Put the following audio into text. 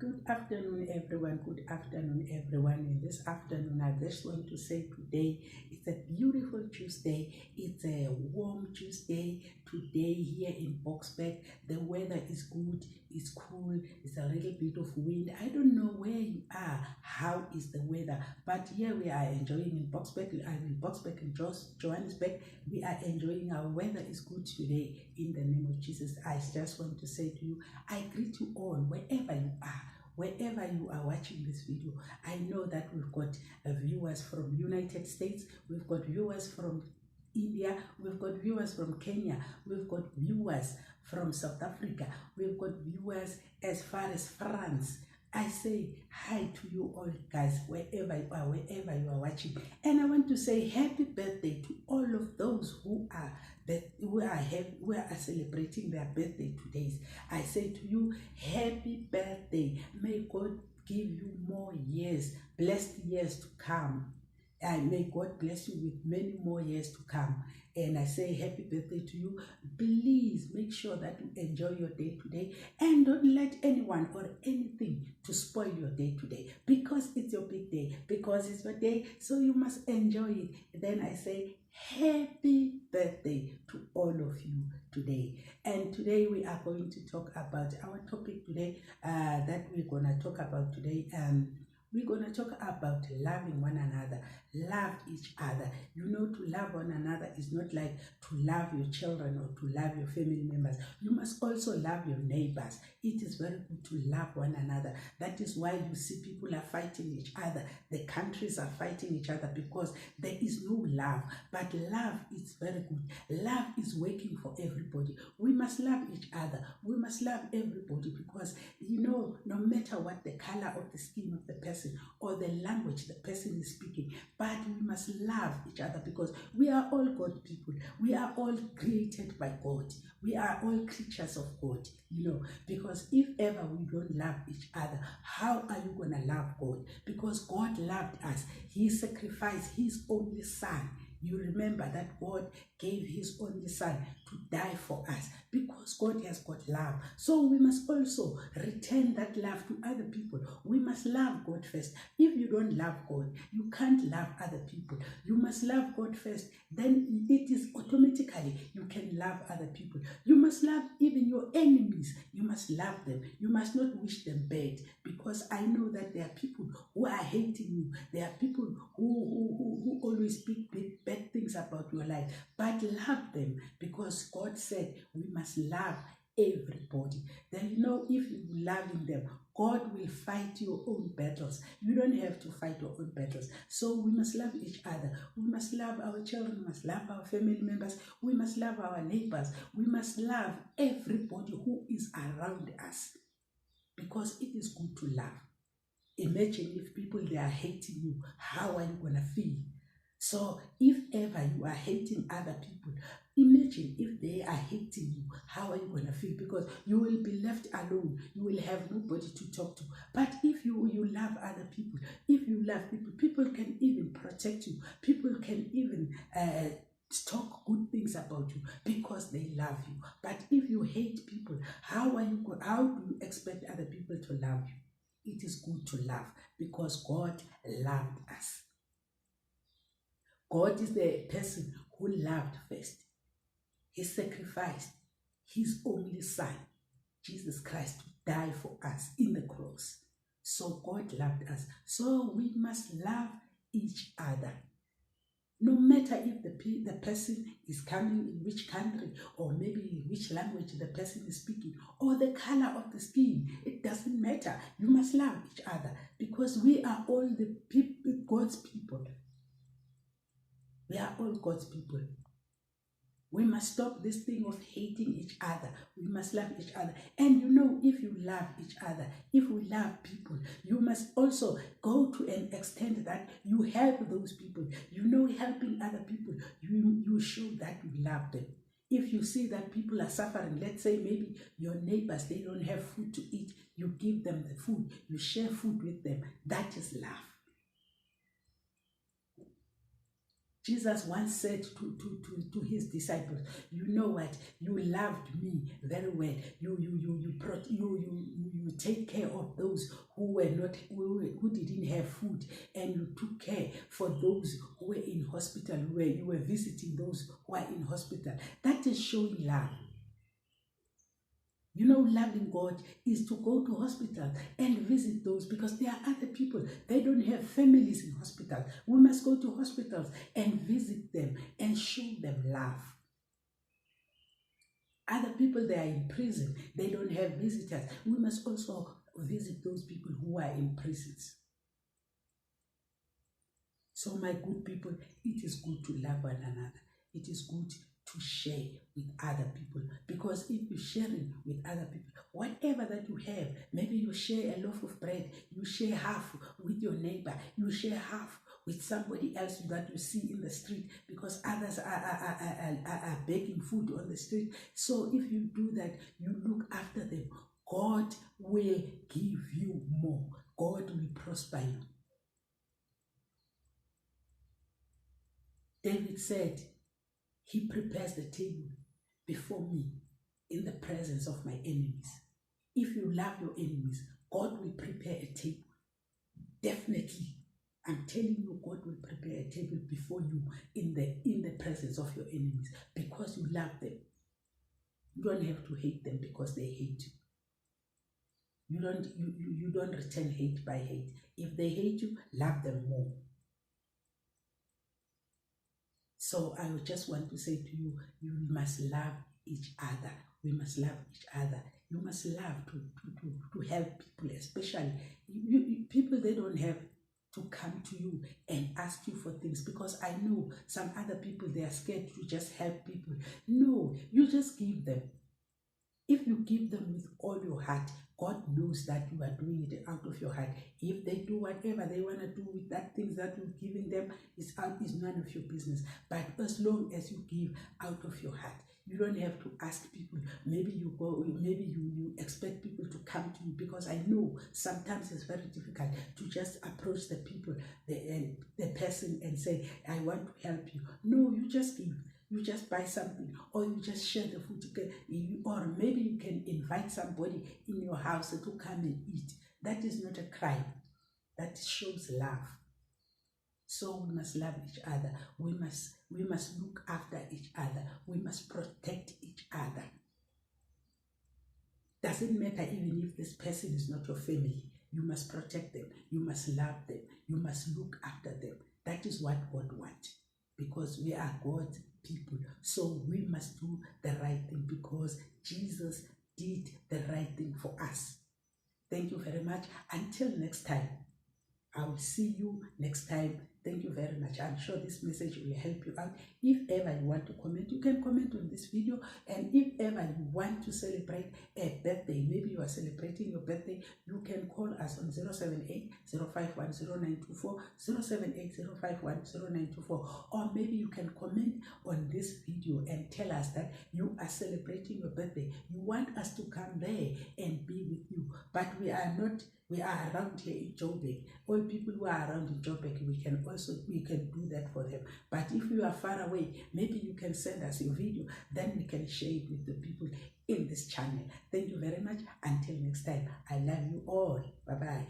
Good afternoon, everyone. Good afternoon, everyone. In this afternoon, I just want to say today it's a beautiful Tuesday. It's a warm Tuesday. Today here in Boksburg, the weather is good. It's cool. It's a little bit of wind. I don't know where you are. How is the weather? But here we are enjoying in Boksburg. I'm in Boksburg in Johannesburg. We are enjoying our weather. Is good today. In the name of Jesus, I just want to say to you, I greet you all wherever you are. Wherever you are watching this video, I know that we've got viewers from United States, we've got viewers from India, we've got viewers from Kenya, we've got viewers from South Africa, we've got viewers as far as France. I say hi to you all guys, wherever you are watching. And I want to say happy birthday to all of those who are celebrating their birthday today. I say to you, happy birthday. May God give you more years, blessed years to come. And may God bless you with many more years to come. And I say happy birthday to you. Please make sure that you enjoy your day today and don't let anyone or anything to spoil your day today, because it's your big day, because it's your day, so you must enjoy it. Then I say happy birthday to all of you today. And today we are going to talk about our topic today that we're going to talk about today. We're going to talk about loving one another, love each other. You know, to love one another is not like to love your children or to love your family members. You must also love your neighbors. It is very good to love one another. That is why you see people are fighting each other. The countries are fighting each other because there is no love. But love is very good. Love is working for everybody. We must love each other. We must love everybody because, you know, no matter what the color of the skin of the person or the language the person is speaking, but we must love each other because we are all God people. We are all created by God. We are all creatures of God, you know, because if ever we don't love each other, how are you going to love God? Because God loved us. He sacrificed his only son. You remember that God gave his only son to die for us because God has got love. So we must also return that love to other people. We must love God first. If you don't love God, you can't love other people. You must love God first. Then it is automatically you can love other people. You must love even your enemies. You must love them. You must not wish them bad, because I know that there are people who are hating you. There are people who always speak bad things about your life, but love them, because God said we must love everybody. Then, you know, if you loving them, God will fight your own battles. You don't have to fight your own battles. So we must love each other. We must love our children. We must love our family members. We must love our neighbors. We must love everybody who is around us, because it is good to love. Imagine if people, they are hating you, how are you going to feel? So if ever you are hating other people, imagine if they are hating you, how are you going to feel? Because you will be left alone. You will have nobody to talk to. But if you love other people, if you love people, people can even protect you. People can even talk good things about you because they love you. But if you hate people, how do you expect other people to love you? It is good to love because God loved us. God is the person who loved first. He sacrificed his only son, Jesus Christ, to die for us in the cross. So God loved us. So we must love each other. No matter if the person is coming in which country, or maybe which language the person is speaking, or the color of the skin, it doesn't matter. You must love each other because we are all the people, God's people. We are all God's people. We must stop this thing of hating each other. We must love each other. And you know, if you love each other, if we love people, you must also go to an extent that you help those people. You know, helping other people, you show that you love them. If you see that people are suffering, let's say maybe your neighbors, they don't have food to eat, you give them the food, you share food with them. That is love. Jesus once said to his disciples, you know what, you loved me very well. You You take care of those who who didn't have food, and you took care for those who were in hospital, where you were visiting those who are in hospital. That is showing love. You know, loving God is to go to hospital and visit those, because there are other people, they don't have families in hospital. We must go to hospitals and visit them and show them love. Other people, they are in prison, they don't have visitors. We must also visit those people who are in prisons. So my good people, it is good to love one another. It is good to share with other people, because if you're sharing with other people, whatever that you have, maybe you share a loaf of bread, you share half with your neighbor, you share half with somebody else that you see in the street, because others are begging food on the street. So if you do that, you look after them, God will give you more. God will prosper you. David said, He prepares the table before me in the presence of my enemies. If you love your enemies, God will prepare a table. Definitely, I'm telling you, God will prepare a table before you in the presence of your enemies, because you love them. You don't have to hate them because they hate you. You don't return hate by hate. If they hate you, love them more. So I just want to say to you, you must love each other. We must love each other. You must love to help people, especially people. They don't have to come to you and ask you for things, because I know some other people, they are scared to just help people. No, you just give them. If you give them with all your heart, God knows that you are doing it out of your heart. If they do whatever they want to do with that things that you're giving them, is none of your business. But as long as you give out of your heart, you don't have to ask people. Maybe you expect people to come to you, because I know sometimes it's very difficult to just approach the people, the person, and say, I want to help you. No, you just give. You just buy something, or you just share the food together, or maybe you can invite somebody in your house to come and eat. That is not a crime. That shows love. So we must love each other. We must look after each other. We must protect each other. Doesn't matter even if this person is not your family. You must protect them. You must love them. You must look after them. That is what God wants, because we are God's people. So we must do the right thing, because Jesus did the right thing for us. Thank you very much. Until next time, I will see you next time. Thank you very much. I'm sure this message will help you out. If ever you want to comment, you can comment on this video. And if ever you want to celebrate a birthday, maybe you are celebrating your birthday, you can call us on 078-051-0924, 078-051-0924. Or maybe you can comment on this video and tell us that you are celebrating your birthday. You want us to come there and be with you. But we are not. We are around here in Joburg. All people who are around in Joburg, we can do that for them. But if you are far away, maybe you can send us your video, then we can share it with the people in this channel. Thank you very much. Until next time, I love you all. Bye-bye.